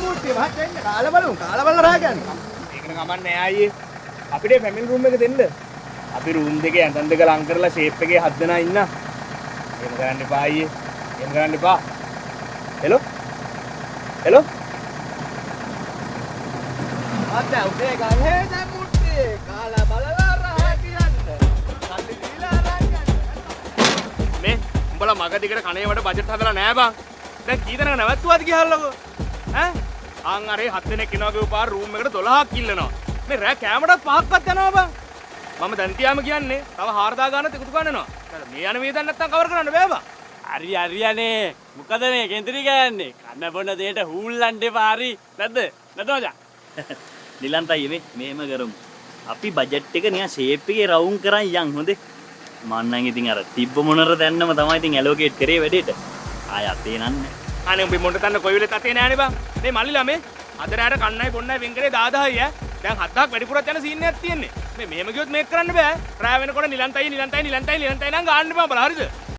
මුට්ටිය මහත්තයා ඉන්න කාලා බලමු රහ ගන්න. ඒකන කමන්නේ ආයේ අපිට ෆැමිලි රූම් එක දෙන්න. අපි රූම් දෙකේ ඇඳන් දෙක ලං කරලා ෂේප් එකේ 7 දෙනා ඉන්න. එහෙම කරන්න එපා අයියේ. එහෙම කරන්න එපා. හෙලෝ. හෙලෝ. මහත්තයා උදේ ගහේ දැන් මුට්ටිය කාලා බලලා රහ කියන්න. සල්ලි දීලා අරන් යන්න. මේ උඹලා මග දිගට කණේ වල බජට් හදලා නෑ බං. දැන් කී දෙනෙක් නැවතුවාද කියහල්ලකෝ. ඈ ආන් අරේ 7 දෙනෙක් ඉනවා කියව පාර රූම් එකට 12ක් ඉල්ලනවා. මේ රෑ කැමරටත් 5ක්වත් යනවා බං. මම දැන් තියාම කියන්නේ තව 4000 ගානක් එකතු කරනවා. මේ යන වේදන් නැත්තම් කවර කරන්න බෑ බං. හරියනේ. මොකද මේ කේන්ද්‍රී ගෑන්නේ? කන්න බොන්න දෙයට හූල්ලන්න එපා හරි. නැද්ද? නැද්ද මචං? නිලන්තයි මේම කරමු. අපි බජට් එක නිකන් ෂේප් එකේ රවුම් කරන් යන් හොඳේ. මන්නම් ඉතින් අර තිබ්බ මොනර දැන්නම තමයි ඉතින් ඇලෝකේට් කරේ වැඩේට. ආය අතේ නන්නේ. අනේ උඹ මොන්ට තන්න කොයි වෙලෙත් අතේ නෑනේ බං. මේ මල්ලිලා මේ අද රැට කන්නයි බොන්නයි වෙන් කරේ 10000යි ඈ. දැන් 7000ක් වැඩිපුරත් යන සීන් එකක් තියෙන්නේ. මේ මෙහෙම ගියොත් මේක කරන්න බෑ. රෑ වෙනකොට නිලන්තයි නම් ගාන්න බෑ බල හරිද?